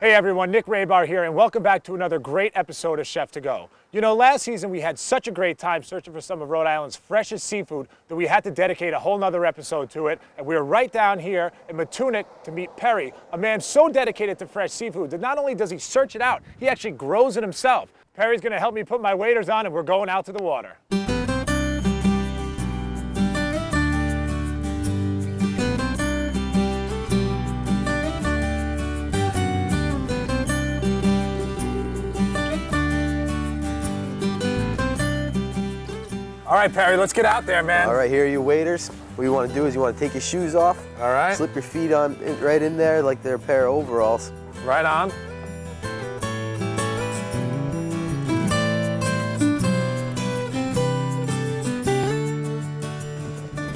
Hey everyone, Nick Raybar here, and welcome back to another great episode of Chef to Go. You know, last season we had such a great time searching for some of Rhode Island's freshest seafood that we had to dedicate a whole nother episode to it. And we are right down here in Matunuck to meet Perry, a man so dedicated to fresh seafood that not only does he search it out, he actually grows it himself. Perry's gonna help me put my waders on and we're going out to the water. All right, Perry, let's get out there, man. All right, here are your waders. What you want to do is you want to take your shoes off. All right. Slip your feet on right in there like they're a pair of overalls. Right on.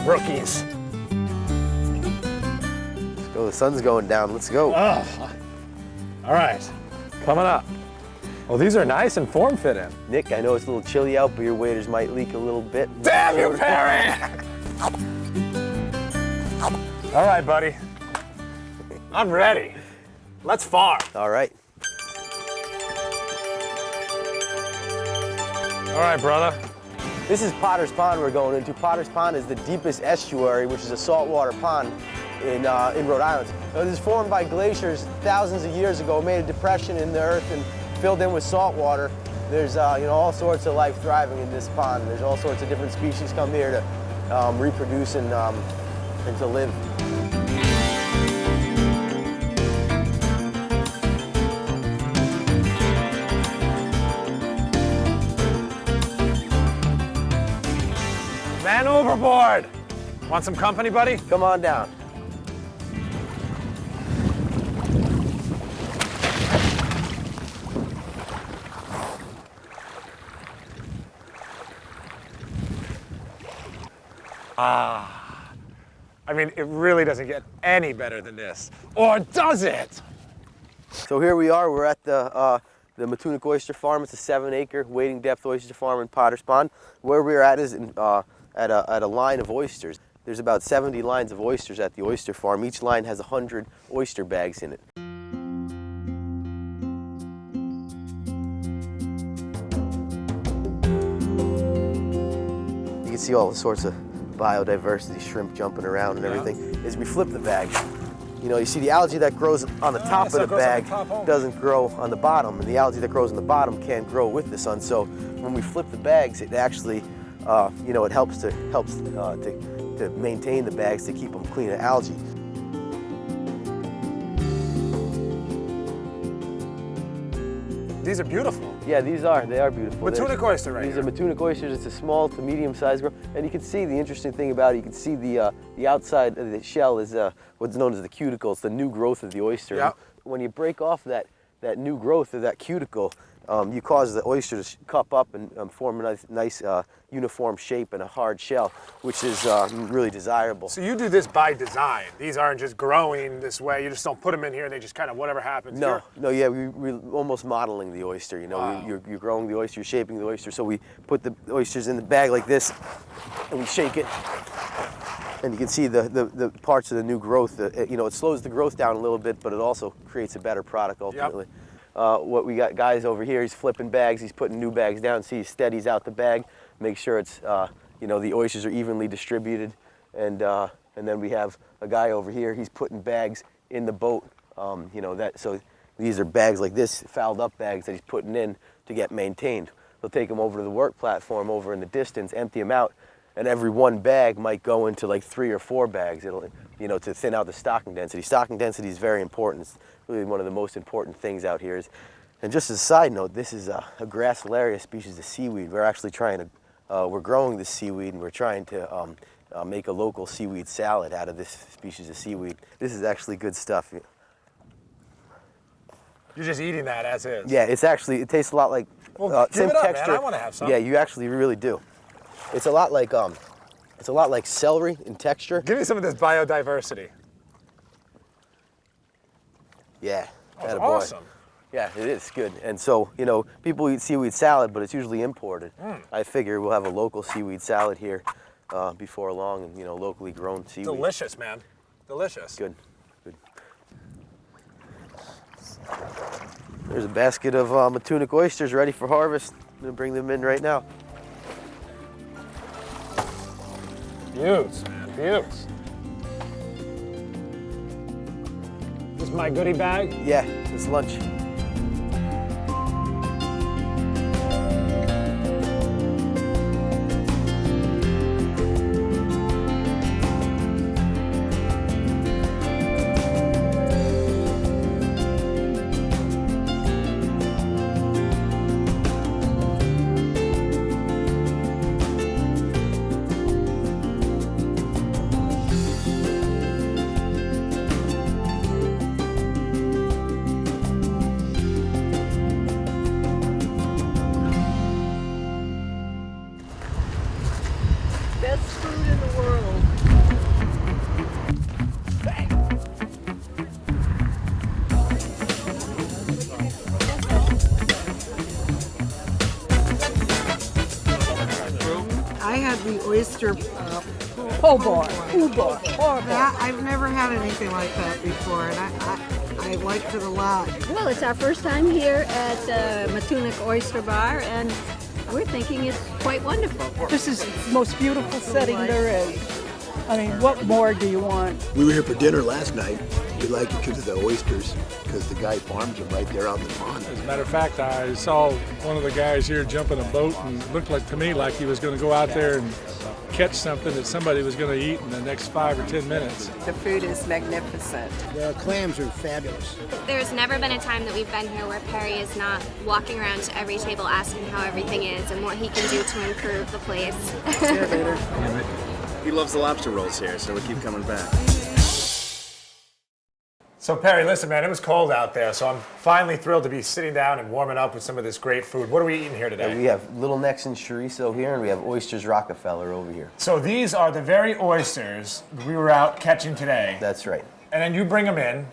Rookies. Let's go, the sun's going down, let's go. Oh. All right, coming up. Well, these are nice and form-fitting. Nick, I know it's a little chilly out, but your waders might leak a little bit. Damn you, Perry! All right, buddy. I'm ready. Let's farm. All right. All right, brother. This is Potter's Pond we're going into. Potter's Pond is the deepest estuary, which is a saltwater pond in Rhode Island. It was formed by glaciers thousands of years ago, made a depression in the earth and filled in with salt water. There's all sorts of life thriving in this pond. There's all sorts of different species come here to reproduce and to live. Man overboard! Want some company, buddy? Come on down. I mean, it really doesn't get any better than this. Or does it? So here we are, we're at the Matunuck Oyster Farm. It's a 7-acre wading depth oyster farm in Potter's Pond. Where we're at is at a line of oysters. There's about 70 lines of oysters at the oyster farm. Each line has 100 oyster bags in it. You can see all sorts of biodiversity, shrimp jumping around and everything. As we flip the bag, you see the algae that grows on the top of the bag doesn't grow on the bottom, and the algae that grows on the bottom can't grow with the sun. So when we flip the bags, it actually, it helps to maintain the bags to keep them clean of algae. These are beautiful. Yeah, they are beautiful. Matunuck oyster right here. These are Matunuck oysters. It's a small to medium-sized growth, and you can see the interesting thing about it. You can see the outside of the shell is what's known as the cuticle. It's the new growth of the oyster. Yep. When you break off that new growth of that cuticle, you cause the oyster to cup up and form a nice uniform shape and a hard shell, which is really desirable. So you do this by design. These aren't just growing this way. You just don't put them in here and they just kind of whatever happens. No, yeah, we're almost modeling the oyster. Wow. You're growing the oyster, you're shaping the oyster. So we put the oysters in the bag like this, and we shake it. And you can see the parts of the new growth. It slows the growth down a little bit, but it also creates a better product ultimately. Yep. What we got guys over here, he's flipping bags, he's putting new bags down. See, he steadies out the bag, make sure it's, the oysters are evenly distributed. And then we have a guy over here, he's putting bags in the boat. So these are bags like this, fouled up bags that he's putting in to get maintained. They'll take them over to the work platform over in the distance, empty them out, and every one bag might go into like 3 or 4 bags. It'll, to thin out the stocking density. Stocking density is very important. It's really one of the most important things out here. And just as a side note, this is a Gracilaria species of seaweed. We're actually trying to, we're growing this seaweed and we're trying to make a local seaweed salad out of this species of seaweed. This is actually good stuff. You're just eating that as is. Yeah, it tastes a lot like same texture. Man. I want to have some. Yeah, you actually really do. It's a lot like celery in texture. Give me some of this biodiversity. Yeah, that's awesome. Yeah, it is good. And so, people eat seaweed salad, but it's usually imported. I figure we'll have a local seaweed salad here before long, and locally grown seaweed. Delicious, man. Delicious. Good. Good. There's a basket of Matunuck oysters ready for harvest. I'm gonna bring them in right now. Beauts, man, beauts. This is my goodie bag? Yeah, it's lunch. Best food in the world. I had the oyster po' bar. That I've never had anything like that before, and I liked it a lot. Well, it's our first time here at Matunuck Oyster Bar, and we're thinking it's quite wonderful. This is the most beautiful setting there is. I mean, what more do you want? We were here for dinner last night. We like it because of the oysters, because the guy farms them right there out in the pond. As a matter of fact, I saw one of the guys here jumping a boat, and it looked like to me like he was going to go out there and catch something that somebody was going to eat in the next 5 or 10 minutes. The food is magnificent. The clams are fabulous. There's never been a time that we've been here where Perry is not walking around to every table asking how everything is and what he can do to improve the place. He loves the lobster rolls here, so we keep coming back. So Perry, listen, man, it was cold out there, so I'm finally thrilled to be sitting down and warming up with some of this great food. What are we eating here today? We have little necks and chorizo here, and we have Oysters Rockefeller over here. So these are the very oysters we were out catching today. That's right. And then you bring them in.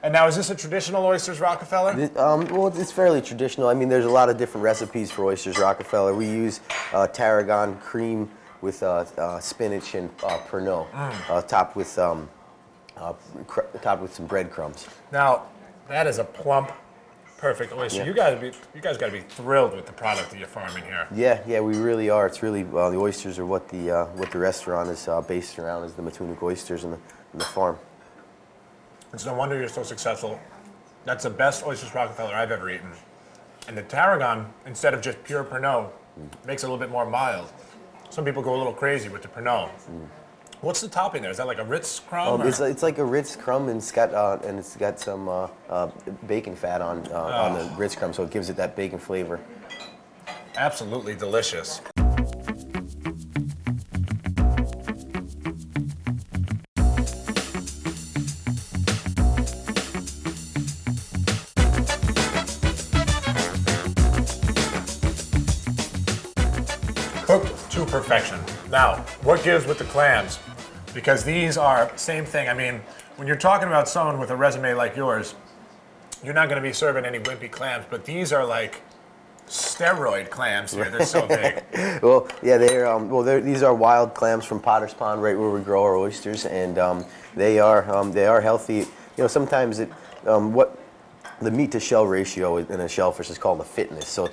And now, is this a traditional Oysters Rockefeller? Well, it's fairly traditional. I mean, there's a lot of different recipes for Oysters Rockefeller. We use tarragon cream with spinach and Pernod, topped with some breadcrumbs. Now, that is a plump, perfect oyster. Yeah. You guys got to be thrilled with the product that you're farming here. Yeah, we really are. It's really the oysters are what the restaurant is based around, is the Matunuck oysters and the farm. It's no wonder you're so successful. That's the best Oysters Rockefeller I've ever eaten. And the tarragon, instead of just pure Pernod, makes it a little bit more mild. Some people go a little crazy with the Pernod. What's the topping there? Is that like a Ritz crumb? It's like a Ritz crumb, and it's got some bacon fat on the Ritz crumb, so it gives it that bacon flavor. Absolutely delicious. Cooked to perfection. Now, what gives with the clams? Because these are same thing. I mean, when you're talking about someone with a resume like yours, you're not going to be serving any wimpy clams, but these are like steroid clams here. They're so big. Well, yeah, these are wild clams from Potter's Pond, right where we grow our oysters, and they are healthy. You know, sometimes the meat to shell ratio in a shellfish is called a fitness. So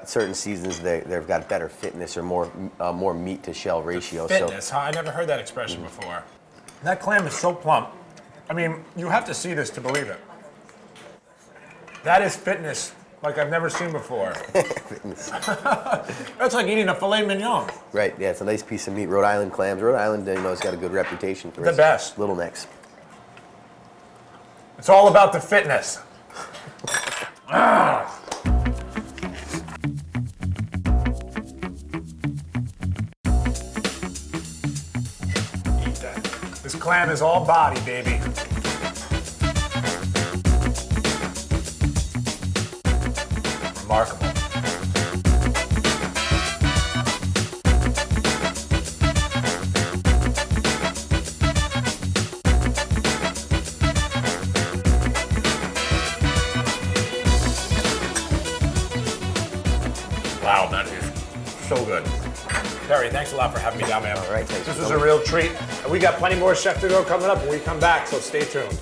certain seasons they've got better fitness or more meat to shell ratio. Fitness, huh? I never heard that expression before. That clam is so plump. I mean, you have to see this to believe it. That is fitness like I've never seen before. That's like eating a filet mignon. Right, yeah, it's a nice piece of meat. Rhode Island clams. Rhode Island, has got a good reputation for The its best. little necks. It's all about the fitness. Ah. Eat that. This clam is all body, baby. Remarkable. Wow, that is so good. Perry, thanks a lot for having me down, man. All right, thanks. This was a real treat. And we got plenty more Chef to Go coming up when we come back, so stay tuned.